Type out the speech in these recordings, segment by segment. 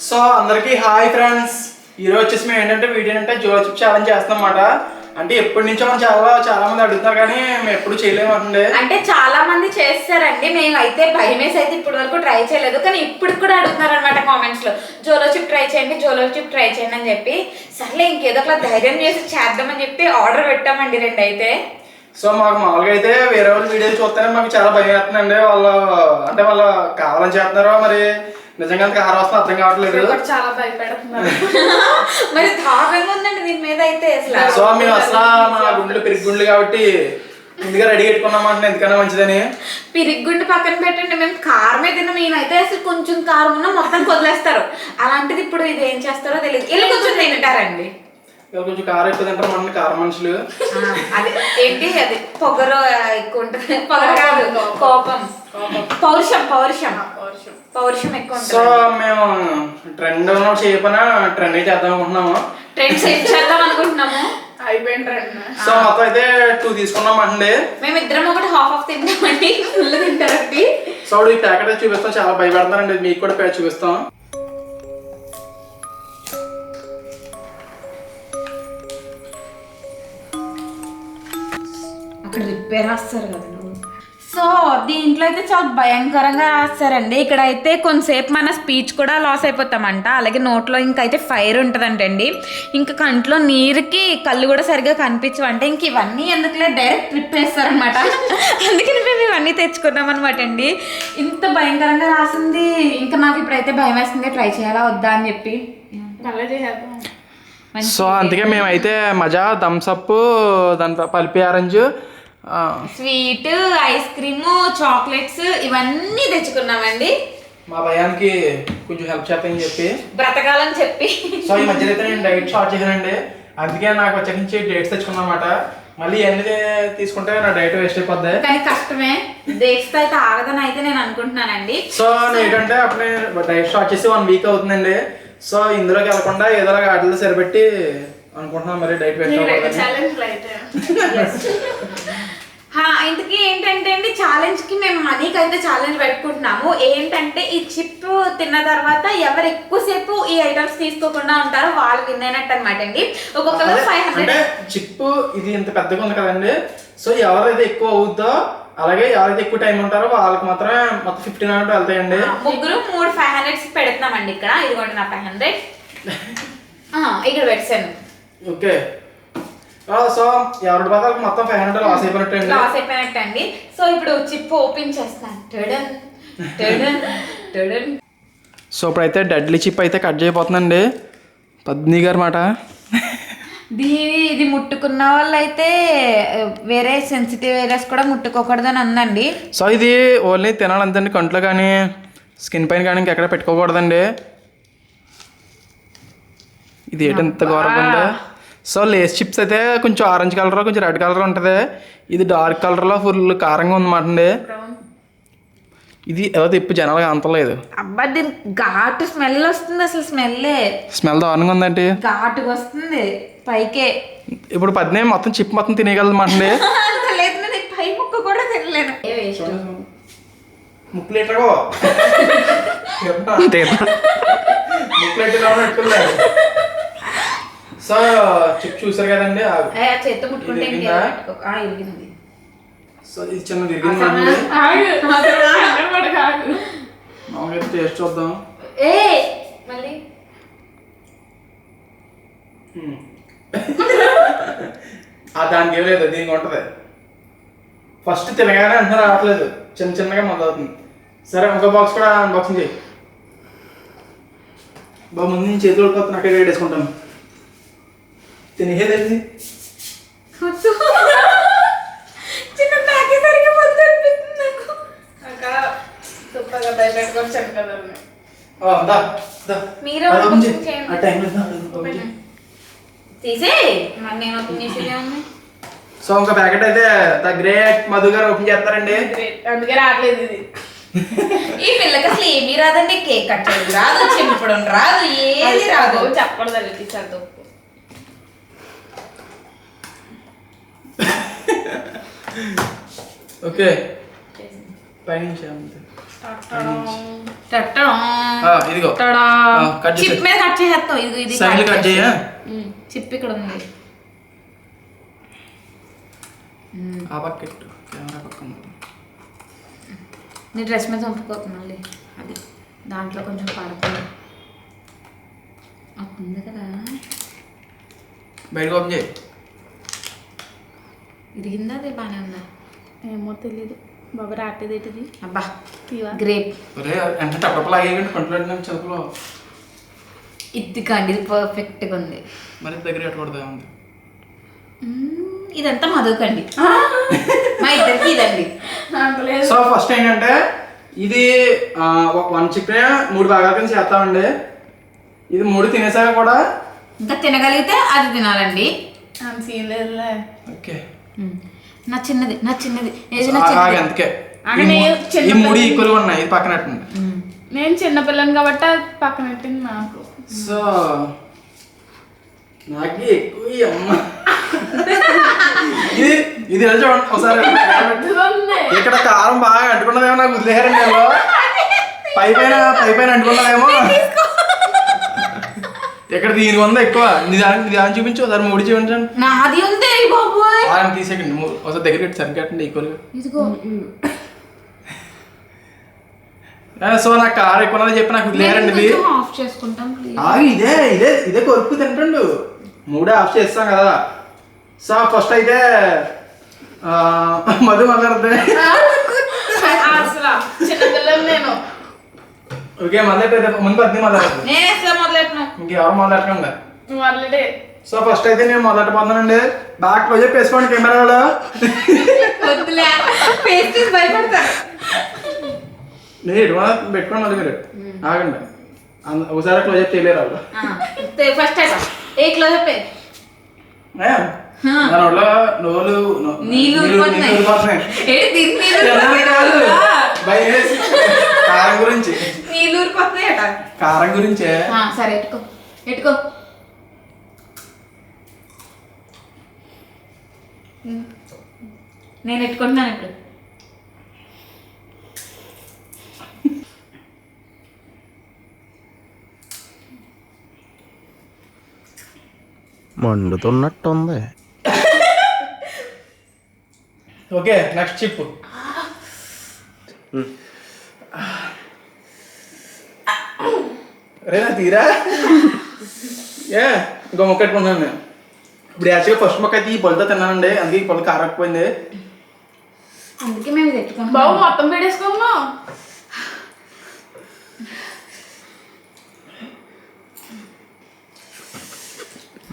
So అందరికి hi friends, ఈరోజు వచ్చేసి మేము ఏంటంటే వీడియో అంటే జోలో చిప్ ఛాలెంజ్ చేస్తాం అన్నమాట. అంటే ఎప్పటి నుంచో మనం చాలా మంది అడుగుతున్నారు కానీ మేము ఎప్పుడు చేయలేమండి. అంటే చాలా మంది చేస్తారండి, మేము అయితే భయమేసి అయితే ఇప్పటి వరకు ట్రై చేయలేదు. కానీ ఇప్పుడు కూడా అడుగుతున్నారు అనమాట కామెంట్స్ లో, జోలో చిప్ ట్రై చేయండి, జోలో చిప్ ట్రై చేయండి అని చెప్పి. సర్లే ఇంకేదో ఒకలా ధైర్యం చేసి చేద్దామని చెప్పి ఆర్డర్ పెట్టామండి 2 అయితే. సో మాకు మామూలుగా అయితే వేరే వాళ్ళు వీడియోలు చూస్తేనే మాకు చాలా భయం వేస్తుందండి. వాళ్ళు కావాలని చేస్తున్నారో మరి నిజంగా కారం వస్తే అర్థం కావట్లేదు. చాలా భయపెడుతున్నారు మరి దారుణంగా ఉందండి దీని మీద అయితే అసలు. సో మేము అసలు మా గుండెలు పిరిగుండ్లు కాబట్టి ముందుగా రెడీ పెట్టుకున్నామంటే ఎందుకన్నా మంచిదని. పిరిగ్గుండి పక్కన పెట్టండి, మేము కారమే తిన్నాం. ఈయనైతే అసలు కొంచెం కారం ఉన్నా మొత్తం వదిలేస్తారు. అలాంటిది ఇప్పుడు ఇది ఏం చేస్తారో తెలియదు. ఇలా కొంచెం తింటారండి, కొంచెం కారం ఎక్కువ తింటారు మన కారం మనుషులు. అది ఏంటి, అది పొగరు ఎక్కువ ఉంటుంది. పొగరు కాదు, కోపం, పౌరుషం ఎక్కువ ఉంటుంది. సో మేము ట్రెండ్ చేయకపోయినా ట్రెండ్ అయితే చేద్దాం అనుకుంటున్నాము. ట్రెండ్ సెట్ చేద్దాం అనుకుంటున్నాము. అయిపోయింది ట్రెండ్. సో మొత్తం అయితే 2 తీసుకున్నాం అండి. మేమిద్దరం ఒకటి హాఫ్ తింటామండి, ఫుల్ తింటారండి. సో ఈ ప్యాకెట్ చూపిస్తాం, చాలా భయపడతారండి. మీకు కూడా ప్యాకెట్ చూపిస్తాం. అక్కడ రిపేర్ రాస్తారు కదా. సో దీంట్లో అయితే చాలా భయంకరంగా రాస్తారండి. ఇక్కడైతే కొంతసేపు మన స్పీచ్ కూడా లాస్ అయిపోతామంట. అలాగే నోట్లో ఇంకైతే ఫైర్ ఉంటుందంటండి. ఇంకా కంట్లో నీరుకి కళ్ళు కూడా సరిగ్గా కనిపించవంటే ఇంక ఇవన్నీ ఎందుకులే డైరెక్ట్ ట్రిప్ వేస్తారనమాట. అందుకని మేము ఇవన్నీ తెచ్చుకున్నాం అనమాట అండి. ఇంత భయంకరంగా రాసింది. ఇంకా నాకు ఇప్పుడైతే భయం వేస్తుంది, ట్రై చేయాలా వద్దా అని చెప్పి. సో అందుకే మేమైతే మజా థమ్స్అప్, దాని Pulpy orange, sweet, ice cream, chocolates ఇవన్నీ తెచ్చుకున్నామండి. మా భయానికి కొంచెం హెల్ప్ చేస్తాయని చెప్పి, బ్రతకాలని చెప్పి. సో ఈ మధ్యలో అయితే నేను డైట్ స్టార్ట్ చేశానండి. అందుకే నాకు వచ్చే నుంచి డేట్స్ తెచ్చుకున్నమాట. మళ్ళీ ఎన్ని తీసుకుంటే నా డైట్ వేస్ట్ అయిపోద్ది. కానీ కష్టమే, డేట్స్ అయితే ఆగదని అయితే నేను అనుకుంటున్నానండి. సో ఏంటంటే అప్పుడు డైట్ స్టార్ట్ చేసి 1 వీక్ అవుతుందండి. సో ఇందులోకి వెళ్ళకుండా ఏదో వాటిలో సరిపెట్టి అనుకుంటున్నాం మరి డైట్ వేస్ట్ ఇంతకీ ఏంటంటే అండి, ఛాలెంజ్ కి మేము మనీకి అయితే ఛాలెంజ్ పెట్టుకుంటున్నాము. ఏంటంటే ఈ చిప్ తిన్న తర్వాత ఎవరు ఎక్కువసేపు ఈ ఐటమ్స్ తీసుకోకుండా ఉంటారో వాళ్ళు విన్ అయినట్టు అనమాట అండి. ఒక్కొక్కరు 500. అంటే చిప్ ఇది ఇంత పెద్దగా ఉంది కదండి. సో ఎవరైతే ఎక్కువ అవుద్దో, అలాగే ఎవరైతే ఎక్కువ టైం ఉంటారో వాళ్ళకి మాత్రమే మొత్తం 1500 వెళ్తాయండి. ముగ్గురు 3 500 పెడుతున్నామండి. ఇక్కడ ఇదిగోండి నా 500 ఇక్కడ పెట్టాను. ఓకే. సో ఎవరి పదాలకు మొత్తం 500 లాస్ అయిపోయినట్టండి. సో ఇప్పుడు చిప్ ఓపెన్ చేస్తాను. సో ఇప్పుడైతే డెడ్లీ చిప్ అయితే కట్ చేయబోతుందండి పద్ని గారి మాట. ఇది ముట్టుకున్న వాళ్ళు అయితే వేరే సెన్సిటివ్ ఏరియాస్ కూడా ముట్టుకోకూడదని అందండి. సో ఇది ఓన్లీ తినాలంతండి, కంట్లో కానీ స్కిన్ పైన కానీ ఇంకెక్కడ పెట్టుకోకూడదండి. ఇది ఏంటంత ఘోరంగా ఉందా. సో లేస్ చిప్స్ అయితే కొంచెం ఆరెంజ్ కలర్, కొంచెం రెడ్ కలర్ ఉంటుంది. ఇది డార్క్ కలర్లో ఫుల్ కారంగా ఉందన్నమాట అండి. ఇది ఏదో తిప్పి జనాలుగా అంతలేదు. అబ్బా దీని ఘాటు స్మెల్ వస్తుంది. అసలు స్మెల్ దారుణంగా ఉందండి, ఘాటుగా వస్తుంది పైకే. ఇప్పుడు పద్నే మొత్తం చిప్ మొత్తం తినేయగలదన్నమాట అండి. లేదు నేను పై ముక్క కూడా తినలేను. ముక్కులేటో సో చిప్ చూసారు కదండి. చేత్తో ముట్టుకుంటే ఇరిగింది. సో ఇది చిన్న తిరిగింది. మామూలుగా టేస్ట్ చూద్దాం. మళ్ళీ దానికి ఏం లేదు, దీనికి ఉంటుంది. ఫస్ట్ తినగానే అంతా రావట్లేదు, చిన్నగా మొదలవుతుంది. సరే ఇంకో బాక్స్ కూడా అన్బాక్సింగ్ చేయి బాబు. ముందు నేను చేతులు ఉడిపోతున్నా, అక్కడ వేసుకుంటాను. తినేది చిన్న ప్యాకే సరిగ్గా మొత్తం అనిపిస్తుంది నాకు. తీసే నేను ఓపెన్ చేసేదే ఉంది. సో ఇంకో ప్యాకెట్ అయితే ద గ్రేట్ మధు గారు ఓపెన్ చేస్తారండి. అందుకే రావట్లేదు ఇది. ఈ పిల్లకి అసలు ఏమీ రాదండి. కేక్ కట్ చేయడం రాదు, చింపడం రాదు, ఏది రాదు. చెప్పకూడదు చదువు. ఓకే పైనుంచి ఇదిగో తడా. కట్ చేసి చిప్ మీద కట్ చేసేస్తావు. ఇది సైడ్ కట్ చేయ. చిప్ ఇక్కడ ఉంది. ఆ పక్కెట్ కెమెరా పక్కన నీ డ్రెస్ మీద చంపుకోకు మళ్ళీ. అది దాంట్లో కొంచెం పడుతుంది. ఉంది కదా, బయటకు ఓపెన్ చేయి. ఇరిగిందా? అది బాగానే ఉందా? ఏమో తెలీదు బాబు. రాటేదేటిది? అబ్బా తీవా గ్రేప్. అంటే టప్పలు ఆగేయండి కంట్రోల్ చదువులో. ఇది కండి, ఇది పర్ఫెక్ట్గా ఉంది. మరి దగ్గర కట్టకూడదా ఉంది. ఇదంతా మధుకండి, మా ఇద్దరికి ఇదండి. సో ఫస్ట్ ఏంటంటే ఇది 1 చికెన్ 3 భాగాల కింద చేస్తామండి. ఇది 3 తినేసాక కూడా ఇంకా తినగలిగితే అది తినాలండి. సీన్లేదులే. ఓకే నా చిన్నది అందుకే ఈ 3 ఈక్వల్గా ఉన్నాయి. ఇది పక్కన పెట్టండి. నేను చిన్నపిల్లని కాబట్టి అది పక్కన పెట్టింది నాకు. సో నాకు ఎక్కువ ఈ అమ్మ ఇది చూడండి ఒకసారి. ఇక్కడ కారం బాగా అంటుకున్నదేమో నాకు వదిలేరండి. పై పైన అంటుకున్నదేమో. ఇక్కడ దీని వంద ఎక్కువ. నిదాన్ని చూపించు ఒకసారి 3 చూపించండి. నాది ఉంది బాబోయ్. తీసేకండి ఒకసారి దగ్గర సరిగ్గా కట్టండి ఈక్వల్గా. ఇదిగో సో నాకు కారం ఎక్కువ చెప్పి నాకు వదిలేరండి. ఇది ఆఫ్ చేసుకుంటాం ప్లీజ్. ఇదే ఇదే ఇదే కొరుకు తింటుండు. 3 ఆఫ్ చేస్తాం కదా. సో ఫస్ట్ అయితే మధు మాట్లాడుతుంది. అసలు చిన్నపిల్లని నేను. ఓకే మొదలెట్టయితే ముందు పద్ని మొదలెట్టు. నేను అసలు మొదలెట్టినా. ఇంకెవరు మొదలెట్టకుండా. ఆల్రెడీ. సో ఫస్ట్ అయితే నేను మొదలెట్టబోతున్నానండి. బాగా క్లోజ్ వేసుకోండి కెమెరాలో. భయపడతా. నేను ఎటువంటి పెట్టుకోండి మళ్ళీ మీరు ఆగండి. ఒకసారి క్లోజ్ చేయలేరు వాళ్ళు. ఫస్ట్ ఏ క్లోజ్ అప్ కారం గురించి కారం గురించే. సరే ఎట్టుకో ఎట్టుకో. నేను ఎట్టుకుంటున్నాను ఇప్పుడు. మండుతున్నట్టుంది. Okay next chip. రేనా తీరా ఇంకో మొక్క పెట్టుకున్నాను నేను. ఇప్పుడు యాక్చువల్గా ఫస్ట్ మొక్క అయితే ఈ పొలతో తిన్నానండి. అందుకే ఈ పొల కారకపోయింది. అందుకే మేము ఇది ఎట్టుకుంటాం. బాబు మొత్తం పెట్టేసుకున్నాం.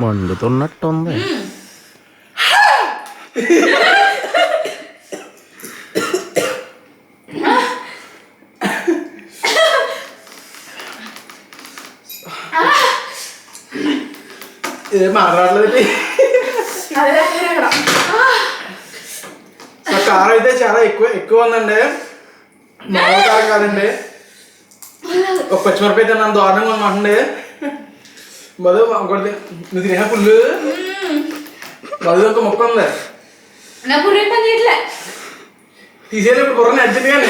మండుతున్నట్టుంది. ఏం మాట్లాడలేదు. కారం అయితే చాలా ఎక్కువ ఉందండి. మామూలు కారం కాదండి. ఒక పచ్చిమిరపకాయ తిన్నాను దారుణంగా ఉందండి. మధు ఇంకోటి నువ్వు తినే పుల్లు. మధు ఒక మొక్క ఉంది. నా పుర్రె పని చేయట్లే. తీసేయాలి ఇప్పుడు బుర్రని అర్జెంట్ కానీ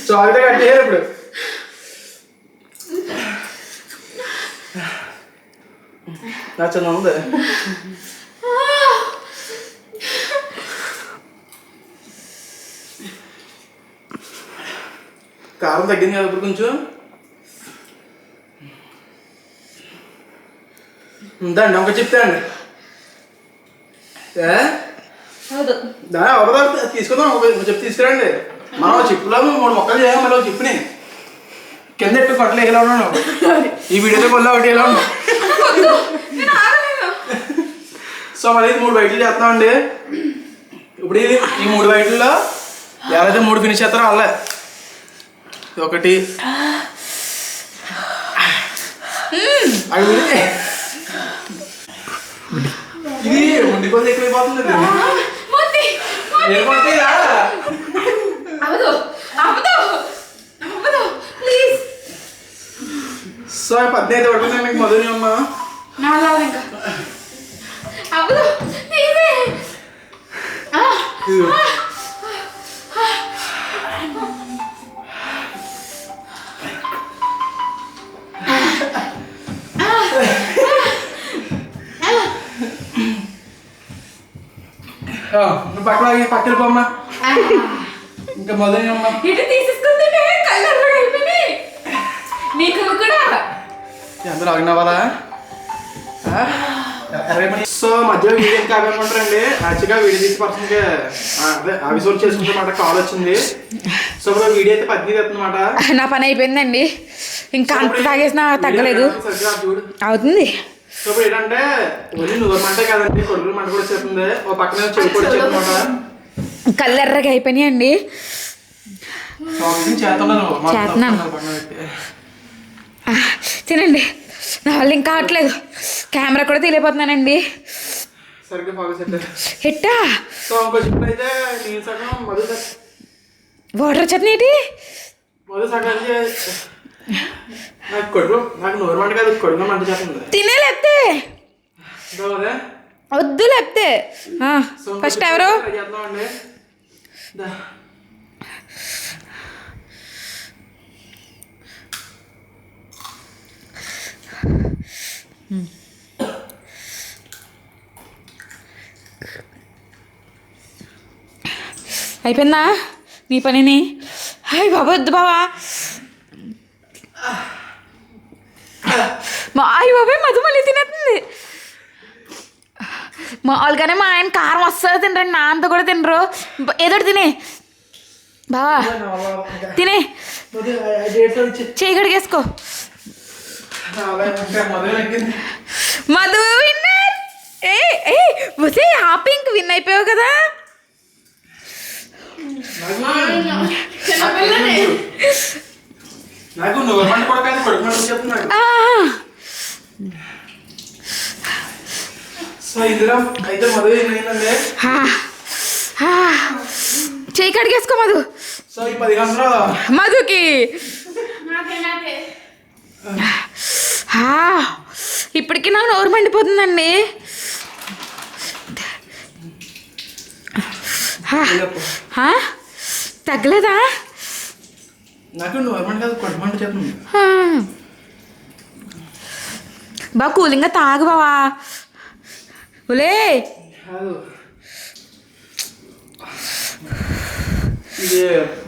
చాక్లెట్ కట్ చేయాలి ఇప్పుడు. నా చిన్న ఉంది. కారం తగ్గింది కదా ఇప్పుడు కొంచెం. ఉందండి ఒక చెప్తాండి. దాని అవదాలు తీసుకుందాం. చెప్పు తీసుకురండి. మనం చెప్పులో 3 మొక్కలు చేయాలి. మళ్ళీ చెప్పుని కింద ఎట్టు కొట్టలు ఎలా ఉన్నాను. ఈ వీడియోతో కొల్ల ఒకటి ఎలా ఉన్నాను. సో మళ్ళీ 3 వైట్లు చేస్తామండి. ఇప్పుడు ఇది ఈ 3 వైట్లలో ఎవరైతే 3 ఫినిష్ చేస్తారో వాళ్ళే. ఒకటి ఇది ఉండిపోతే ఎక్కువైపోతుంది. సో 15 పడుతుంది మీకు మధుని అమ్మ. ఇంకా నువ్వు పక్కన పక్కన ఇంకా మొదలైనమ్మా ఇటు తీసేసుకుంటే కలర్ అయిపోయినాయి నీకు కూడా అందరూ ఆగినవాలా సో మధ్యలో వీడియో కావాలనుకుంటారండి యాక్చువల్గా వీడియో తీసి పర్సన్కి అదే అవిసోల్ చేసుకుంటే కాల్ వచ్చింది. సో ఇప్పుడు వీడియో అయితే 18 అవుతుందన్నమాట. నా పని అయిపోయిందండి ఇంకా అంత తాగేసినా తగ్గలేదు అవుతుంది. సో ఇప్పుడు ఏంటంటే ఓన్లీ నువ్వు మంటే కదండి కొడుకులు మంట కూడా వచ్చేస్తుంది. ఓ పక్కన చెవి కూడా వచ్చేస్తుందన్నమాట. కళ్ళు ఎర్రగా అయిపోయినాయి అండి. తినండి నా వాళ్ళు ఇంకా కావట్లేదు. కెమెరా కూడా తీయలేకపోతున్నానండి. సరిగ్గా ఫోకస్ ఎట్టా సో ఇంకో చిప్పుడు అయితే నేను సగం వాటర్ చట్నీ ఏంటి మధు సగం నాకు కొడుకు నాకు నోరు మంట కాదు కొడుకు మంట చేస్తుంది. తినే లేపితే వద్దు లేపితే ఫస్ట్ ఎవరు చేద్దామండి. అయిపోయిందా నీ పనిని? హాయ్ బాబా వద్దు బావా అయ్యి బాబాయ్ మధు మళ్ళీ తినేస్తుంది. మామూలుగానే మా ఆయన కారం వస్తుంది తినరండి నా అంత కూడా తినరు. ఏదో తినే బావా తినే చేయి కడిగేసుకో. మధు విన్నర్ ఏ హ్యాపీ ఇంక విన్ అయిపోయావు కదా. నాకు నోరు మంట కూడా కాదు కొడుకు మంట చెప్తున్నాడు. సో ఇందులో అయితే మధు ఏంటంటే చేయి కడిగేసుకో మధు. సో ఈ 10 గంటలు మధుకి ఇప్పటికీ నాకు నోరు మండిపోతుందండి. తగ్గలేదా? నాకు నోర్మంట కాదు కొడుకు మంట చెప్తుంది. బాగా కూలింగ్గా తాగు బావా. ఒలే ఇది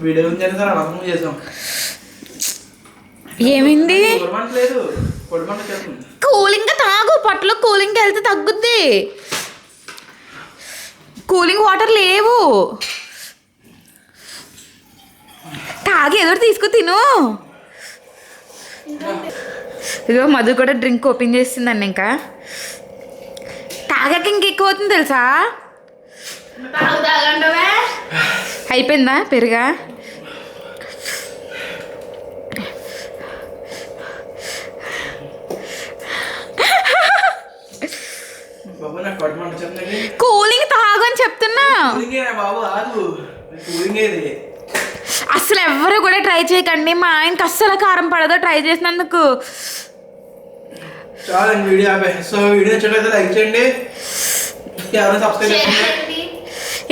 వీడియో ఉంది సార్ అర్థం చేసాం. ఏమైంది? నోర్మంట లేదు కొడుకు మంట చెప్తుంది. కూలింగ్గా తాగు పొట్టలో కూలింగ్కి వెళ్తే తగ్గుద్ది. కూలింగ్ వాటర్ లేవు తాగి ఏదో తీసుకు తిను. ఇదిగో మధు కూడా డ్రింక్ ఓపెన్ చేసిందండి. ఇంకా తాగాక ఇంకెక్కువ అవుతుంది తెలుసా. అయిపోయిందా పెరుగా? కూలింగ్ తాగు అని చెప్తున్నా. అసలు ఎవరు కూడా ట్రై చేయకండి. మా ఆయనకి అస్సలు కారం పడదో ట్రై చేసినందుకు. చాలా వీడియో సో వీడియో నచ్చినట్లయితే లైక్ చేయండి. ఇంకెవరైనా సబ్స్క్రైబ్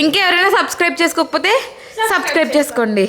ఇంకెవరైనా సబ్స్క్రైబ్ చేసుకోకపోతే సబ్స్క్రైబ్ చేసుకోండి.